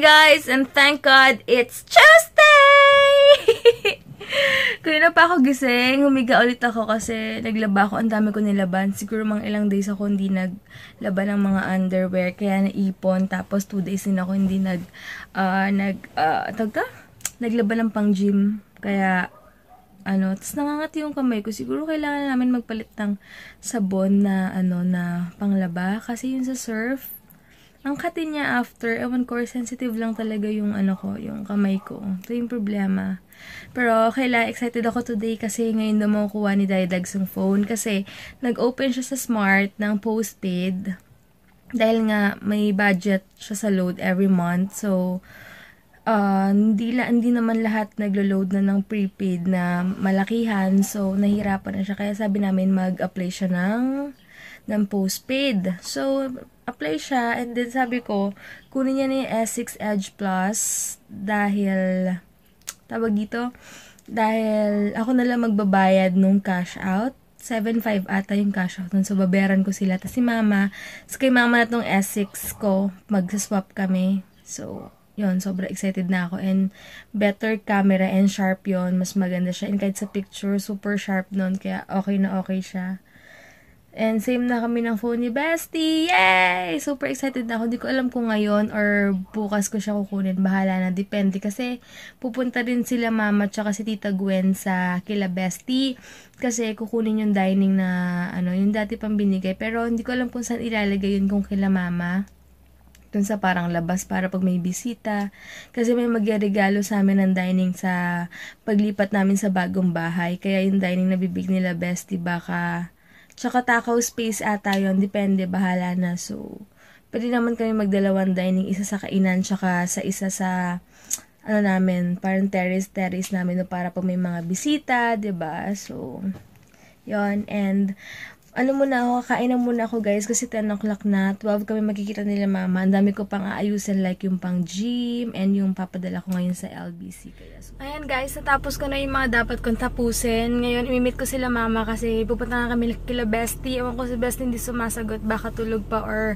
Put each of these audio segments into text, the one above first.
guys, and thank God it's Tuesday! Kanina pa ako gising, humiga ulit ako kasi naglaba ako, ang dami ko nilaban. Siguro mga ilang days ako hindi naglaban ng mga underwear, kaya naipon. Tapos 2 days din ako hindi naglaban ng pang gym. Kaya, tapos nangangati yung kamay ko. Siguro kailangan namin magpalit ng sabon na, na panglaba. Kasi yung sa surf, ang kati niya after, ewan ko, sensitive lang talaga yung yung kamay ko. Ito yung problema. Pero excited ako today kasi ngayon daw makukuha ni Daidags yung phone kasi nag-open siya sa Smart ng postpaid dahil nga may budget siya sa load every month. So, hindi naman lahat naglo-load na ng prepaid na malakihan. So, nahirapan na siya. Kaya sabi namin mag-apply siya ng postpaid. So, apply siya and then sabi ko, kunin niya na yung S6 Edge Plus dahil dahil ako na lang magbabayad nung cash out. 7.5 ata yung cash out nun. So, babayaran ko sila. Tapos si mama, kay mama na tong S6 ko, magsaswap kami. So, yun, sobrang excited na ako. And better camera and sharp yun. Mas maganda siya. And kahit sa picture, super sharp nun. Kaya okay na okay siya. And same na kami ng phone ni Bestie. Yay! Super excited na ako. Hindi ko alam kung ngayon or bukas ko siya kukunin. Bahala na. Depende. Kasi pupunta rin sila mama tsaka si Tita Gwen sa kila Bestie. Kasi kukunin yung dining na yung dati pang binigay. Pero hindi ko alam kung saan ilalagay yun kung kila mama. Dun sa parang labas para pag may bisita. Kasi may magregalo sa amin ng dining sa paglipat namin sa bagong bahay. Kaya yung dining na bibig nila Bestie baka tsaka takaw space ata yun. Depende, bahala na. So, pwede naman kami magdalawang dining. Isa sa kainan, tsaka sa isa sa, namin, parang terrace namin no, para pag may mga bisita, diba? So, yun. And, kakain muna ako guys kasi 10 o'clock na. 12 kami makikita nila mama. Ang dami ko pang aayusin like yung pang gym and yung papadala ko ngayon sa LBC. Kaya, so, ayan guys, natapos ko na yung mga dapat kong tapusin. Ngayon, imimit ko sila mama kasi pupunta na kami kila Bestie. Ewan ko si Bestie hindi sumasagot. Baka tulog pa or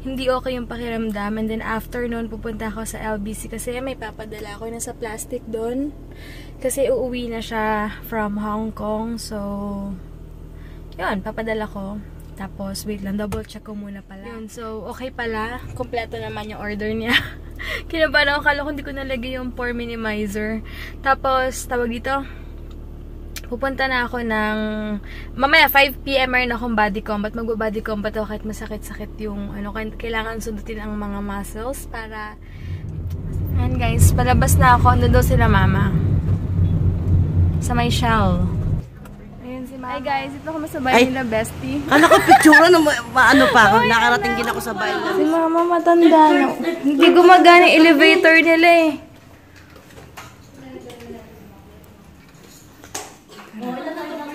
hindi okay yung pakiramdam. And then after nun, pupunta ako sa LBC kasi may papadala ako. Nasa plastic doon. Kasi uuwi na siya from Hong Kong. So, yun, papadala ko. Tapos, wait lang, double check ko muna pala. Yun, so, okay pala. Kompleto naman yung order niya. Kinabahan ako, kala ko hindi ko nalagay yung pore minimizer. Tapos, tawag dito, pupunta na ako ng, mamaya, 5 PM meron akong body combat. Magbo-body combat ako kahit masakit-sakit yung, kailangan sundutin ang mga muscles para, ayan guys, palabas na ako. Ano daw sila mama? Sa may shell. Hi guys, ito kami sa bahay nila Bestie. Picture na paano pa ako? Nakarating din ako sa bahay nila. Si mama matanda na. Hindi gumagana yung elevator nila eh.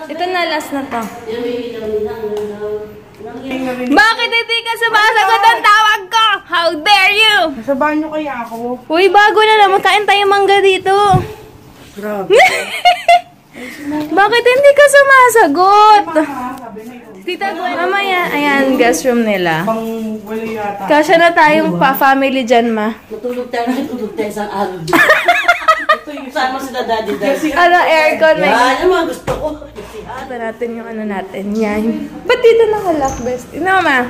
Ito na, last na to. Bakit hindi ka sumasagot ang tawag ko? How dare you? Nasa banyo kaya ako. Uy, bago na lang. Magkain tayo mangga dito. Grabe. Bakit hindi ka sumasagot? Tita Gwen, mamaya. Ayan, guest room nila. Kasya na tayong pa-family dyan, ma. Matulog tayo isang araw. Ito yung sama sila daddy. Aircon. Yan, yung mga gusto ko. Ito natin yung natin. Yan. Ba't dito nakalock, best? Ma?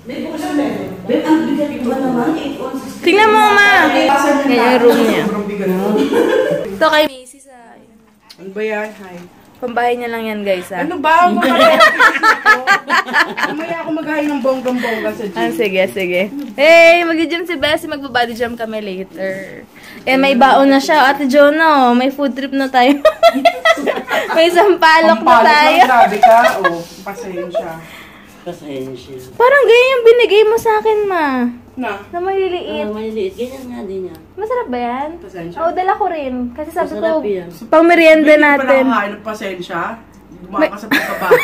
May bukas na meron. Babe, ang bigat ba naman? 8 ounces. Tingnan mo, ma. Yan yung room niya. Ito kay Macy sa... Ano ba yan? Hi. Pambahay niya lang yan, guys, ha? Ano ba? Mamaya ako maghahay ng bonggang-bongga sa gym. Sige. Hey, mag-gym si Bessie. Magbabody jump kami later. Eh, may baon na siya. Ate Jonah, may food trip na tayo. May sampalok na tayo. Grabe ka. Pasensya. Parang ganyan yung binigay mo sa akin, ma. Na maliliit. Maliliit. Ganyan nga din yan. Masarap ba yan? Pasensya. Oo, dala ko rin. Kasi sabi Masarap ko, yan. pang merienda Hindi natin. pa nakakain ng pasensya. Gumaka sa pagkabata.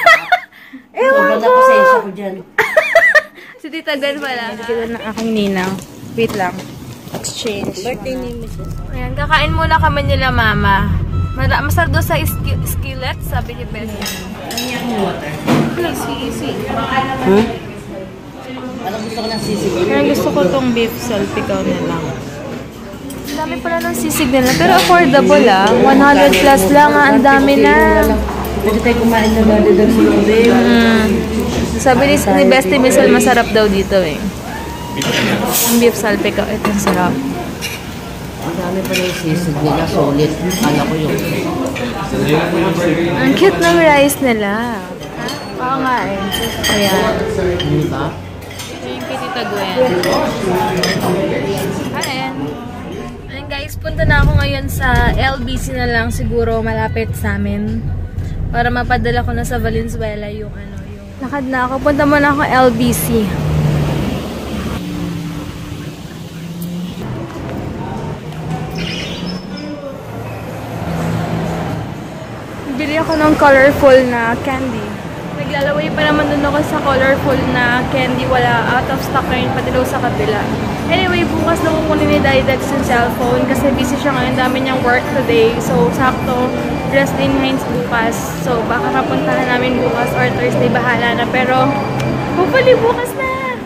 Sobrang na pasensya ko dyan. Si Tita Gwen pala. Kita ng aking ninang. Wait lang. Exchange. Birthday ni Mrs. Ayan, kakain muna kami nila, mama. Masarap doon sa skillet, sabi ni Bessie. Ano yung water? Easy. Alam mo gusto ko ng sisig. Pero gusto ko tong beef salpikaw na lang. Ang dami pala ng sisig nila. Pero affordable 100 plus lang ang dami na. Pwede tayo kumain na mga dadang sulubi. Sabi ni Bestie Misal, masarap daw dito eh. Ang beef salpikaw. Ito, sarap. Ang dami pala yung sisig nila. Solid. Kala ko yung... Ang cute ng rice nila. Oo nga eh. Ayan. Diba? Ito yung kay Tita Gwen. Ayan. Ayan guys, punta na ako ngayon sa LBC na lang siguro malapit sa amin. Para mapadala ko na sa Valenzuela yung ano, yung... Lakad na ako. Punta muna ako LBC. Bili ako ng colorful na candy. Naglalaway pa naman dun ako sa colorful na candy. Wala, out of stock ngayon, pati daw sa kabila. Anyway, bukas na kukunin ni Daddy Dex yung cellphone kasi busy siya ngayon. Dami niyang work today. So, sakto, rest in Hines bukas. So, baka kapuntahan namin bukas or Thursday, bahala na. Pero, hopefully bukas na!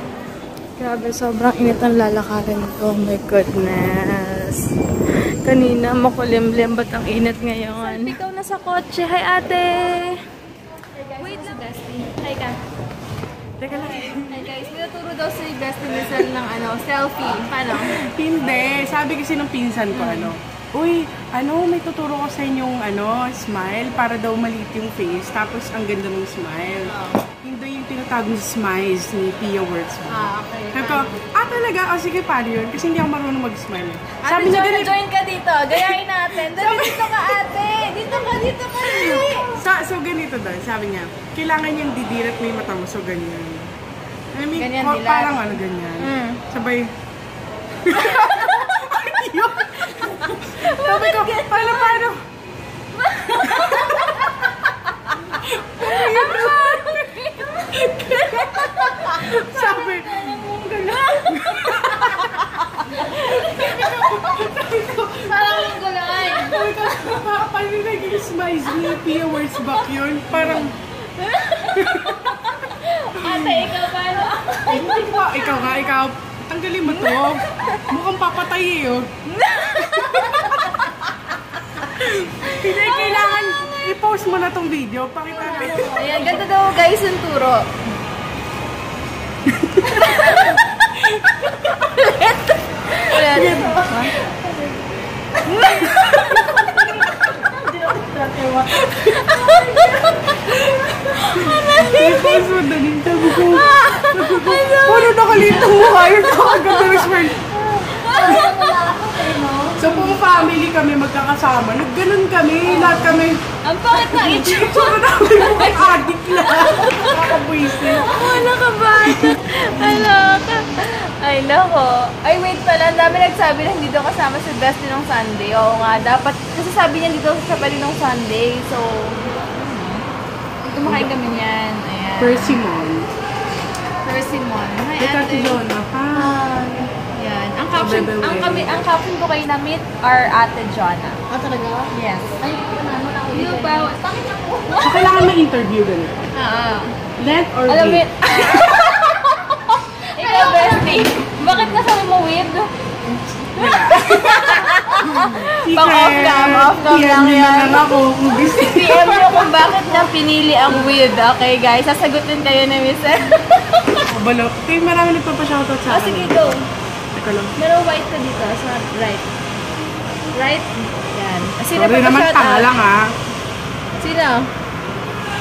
Grabe, sobrang init ang lalakarin ko. Oh my goodness. Kanina, makulimlim. Ba't ang init ngayon? Ikaw na sa kotse. Hi, ate! Wait lang. Hi, ka. Teka lang. Hi, guys. Minuturo daw si Bestie Misal ng selfie. Paano? Hindi. Sabi kasi ng pinsan ko, uy, may tuturo ko sa inyong, smile para daw maliit yung face. Tapos, ang ganda ng smile. Hindi yung tinatawag ng smiles ni Pia Words. Okay. Sabi ko, talaga? Sige, paano yun? Kasi hindi ako marunong mag-smile. Sabi niya, join ka dito. Gayahin natin. Dito ka, ate. Dito ka. So, ganito doon. Sabi niya, kailangan niyang didilat mo yung mata mo. So, ganyan. I mean, Ganyan, dilat. parang ganyan. Sabay. Sabi ko, paano? Sabi, Parang yung gulay. paano naging smiles ni Pia Words back yun? Parang, Ate, ikaw paano? hindi ko, ikaw. Tanggalin mo to. Mukhang papatay eh, Hindi, kailangan i-post mo na tong video. Pakita natin. Ayan, ganda daw guys yung turo. Ulit. I-post mo na din. Sabi ko, ano nakalito mo kayo? Ganda ng smile. So, kung family kami magkakasama, nagganon kami, lahat kami. Ang pangit na itsura. Tsura namin mukhang addict lang. Nakakabwisin. Wala ka ba? Wala ka. Ay, nako. Ay, wait pala. Ang dami nagsabi na hindi daw kasama si Bestie nung Sunday. Oo nga, dapat. Kasi sabi niya dito sa pali nung Sunday. So, kumakain kami niyan. Ayan. Persimmon. Persimmon. Hi, Ito si ate. Jonah. Hi. Yan. Ang caption, Bebe. ang caption ko kayo na meet our ate Jonah. Talaga? Yes. Ay, ano na ako. Hindi ba? Bakit ako? So, kailangan may interview ganito. Length or Alam mo, width? ikaw, Bestie. Bakit nasabi mo with? Pang-off cam lang yan. lang ako kung gusto. PM nyo kung bakit na pinili ang with. Okay, guys. Sasagutin kayo ni Miss. Balo. Okay, marami nagpapashoutout sa akin. Sige, go. Teka lang. Meron white ka dito. Sa right. Right? Yan. Sino Sorry pa naman, shout tanga out? lang Sino?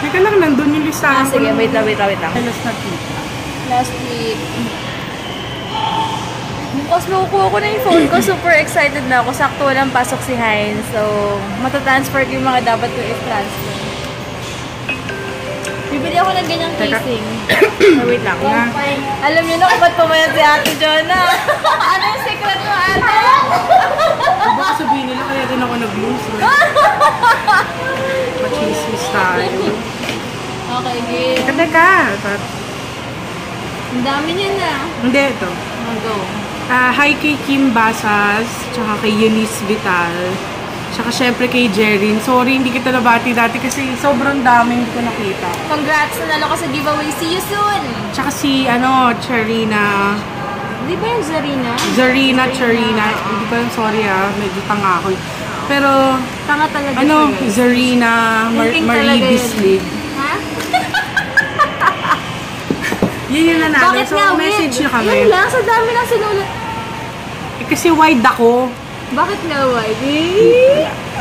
Teka lang, nandun yung listahan ko. Sige, ng- wait lang. Last na week. Last week. Bukas makukuha ko na yung phone ko. Super excited na ako. Sakto walang pasok si Hines. So, matatransfer ko yung mga dapat ko i-transfer. Bibili ako ng ganyang casing. Wait lang na. Alam niyo na kung ba't pumayat si Ate Jonah. Ano yung secret mo, ate? Baka sabihin nila, kaya din ako nag-lose. Machismis tayo. Okay, game. Teka. Ang dami niya na. Hindi, ito. Go. Hi kay Kim Basas, tsaka kay Eunice Vital. Tsaka syempre kay Jerin. Sorry, hindi kita nabati dati kasi sobrang dami hindi ko nakita. Congrats! Nanalo ko sa giveaway. See you soon! Tsaka si, Charina. Di ba yung Zarina? Charina. Hindi ko lang, sorry medyo tanga ako. Pero, Tanga talaga siya. Zarina, Marie Bislig. Ha? Yun na natin. Bakit So, nga message wide? nyo kami. Yun lang, sa dami ng sinulat. Kasi wide ako. Bakit nga wide?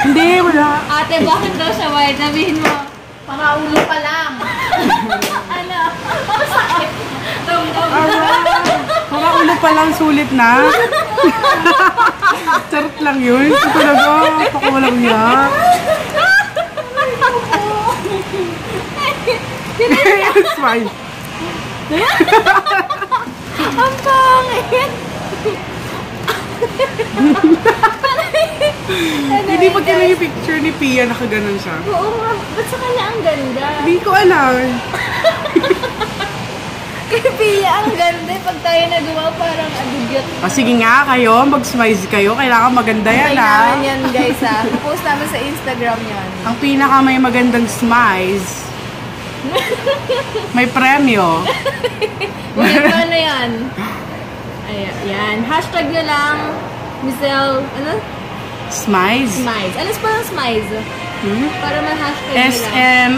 Hindi, wala. Ate, bakit daw siya wide? Sabihin mo. Pangaulo pa lang. Ano? Masakit. Mga ulo pa lang, sulit na. Charot lang yun. Ito talaga, pakawalang niya. It's fine. Ang pangit. Hindi pa kaya yung picture ni Pia, nakaganon siya. Oo nga, ba't sa kanya ang ganda? Hindi ko alam. Kay Pia ang ganda. Pag tayo nagawa, parang adugyot. O sige nga, kayo, mag-smize kayo. Kailangan maganda yan, Try namin yan, guys, ha. Post namin sa Instagram yan. Ang pinaka may magandang smize, may premyo. Uy, paano yan? Ayan, yan. Hashtag nyo lang, Michelle, ano? Smize? Smize. Ano parang Smize? Para ma-hashtag nyo lang.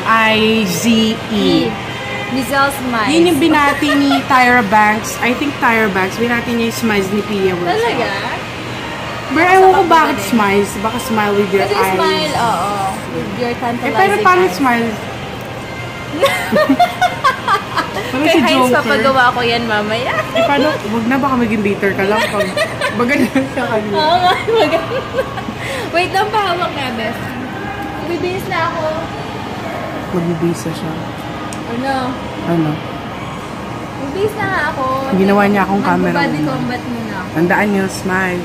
S-M-I-Z-E. Michelle Smize. Yun yung binati ni Tyra Banks. I think Tyra Banks. Binati niya yung smize ni Pia. Talaga? Pero ewan ko bakit smize. Baka smile with your Kasi eyes. smile, oo. With your tantalizing Pero paano eyes. smile? Parang Kay si Heinz, Joker. papagawa ko yan mamaya. Paano? Huwag na, baka maging bitter ka lang pag magalan ka kanya. Oo nga, maganda. Wait lang, pahawak na, Beth. Bibihis na ako. Magbibisa siya. Ano? Ano? Bibihis na nga ako. Ginawa niya akong camera. Mag-body combat muna ako. Tandaan niyo, smile.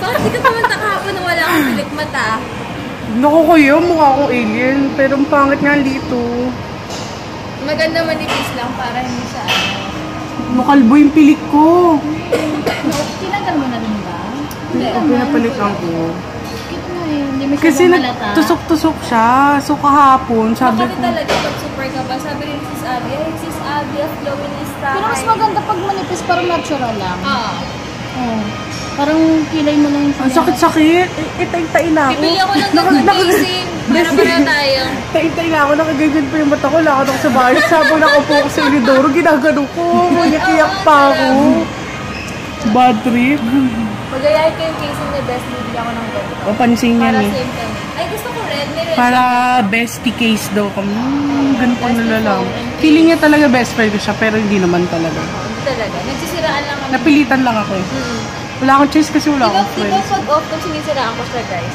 Bakit di ka pumunta kahapon na wala akong pilik mata? Naku kuya, mukha akong alien. Pero ang pangit nga dito. Maganda manipis lang para hindi siya ano. Makalbo yung pilik ko. Tinagal mo na rin ba? Hindi Ang pinapalitan ko. Cute na eh. Hindi mo siya Kasi mamalata. nagtusok-tusok siya. So kahapon, sabi Bakit ko, talaga pag super ka ba? Sabi rin ni Sis Abby, ay Sis Abby, flowing is tayo. Pero mas maganda pag manipis, parang natural lang. Ah. Oo. Parang kilay mo lang yung ang sakit-sakit. Itay-tay na ako. Bibili ako ng ganun gising. Para tayo. Tay-tay na ako. Nakaganyan pa yung mata ko. Lakad ako sa bahay. Sabon nakaupo ko sa Inidoro. Ginagano ko. Iyak pa ako. Bad trip. Magayahin ko yung casing ni Best, bibili ako ng ganito. Papansin niya Para eh. same time. Ay, gusto ko red. May red. Para bestie case daw kami. Ganito na lang. Feeling niya talaga best friend ko siya. Pero hindi naman talaga. Hindi talaga. Nagsisiraan lang kami. Napilitan lang ako eh. Wala akong choice kasi wala akong Di ba friends. pag off kung sinisiraan ko siya, guys?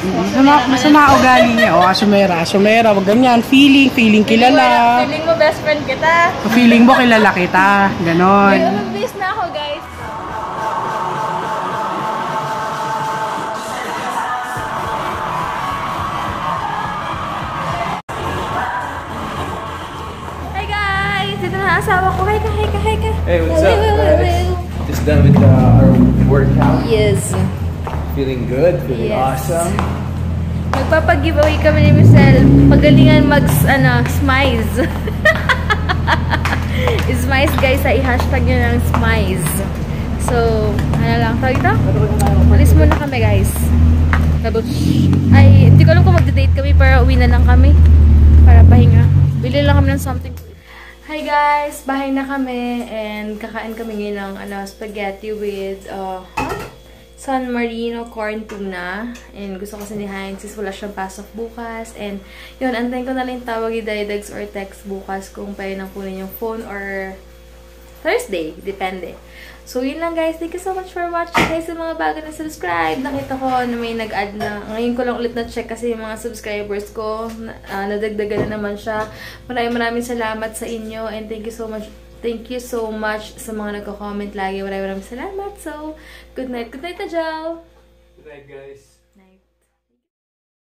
Masama ugali niya. O, asumera. Wag ganyan. Feeling kilala. Feeling mo best friend kita. Feeling mo kilala kita. Ganon. Ay, mabilis na ako, guys. Hi, guys! Dito na ang asawa ko. Hi ka. Hey, what's up, guys? Just done with our workout. Yes. Feeling good, feeling Yes. awesome. Magpapag-giveaway kami ni Michelle. Pagalingan smize. Smize, guys. I-hashtag nyo ng smize. So, ano lang. Tawag ito? Alis muna kami, guys. Ay, hindi ko alam kung magda-date kami pero uwi na lang kami. Para pahinga. Bili lang kami ng something. Hi guys! Bahay na kami and kakain kami ngayon ng spaghetti with San Marino corn tuna. And gusto kasi ni Heinz is wala siyang pasok bukas. And yun, antayin ko na lang tawag ni Didex or text bukas kung pwede nang kunin yung phone or Thursday. Depende. So, yun lang guys. Thank you so much for watching guys sa mga bago na subscribe. Nakita ko na may nag-add na. Ngayon ko lang ulit na-check kasi yung mga subscribers ko. Nadagdagan na naman siya. Maraming salamat sa inyo. And thank you so much. Thank you so much sa mga nagko-comment lagi. Maraming salamat. So, good night. Good night, Tajal! Good night, guys.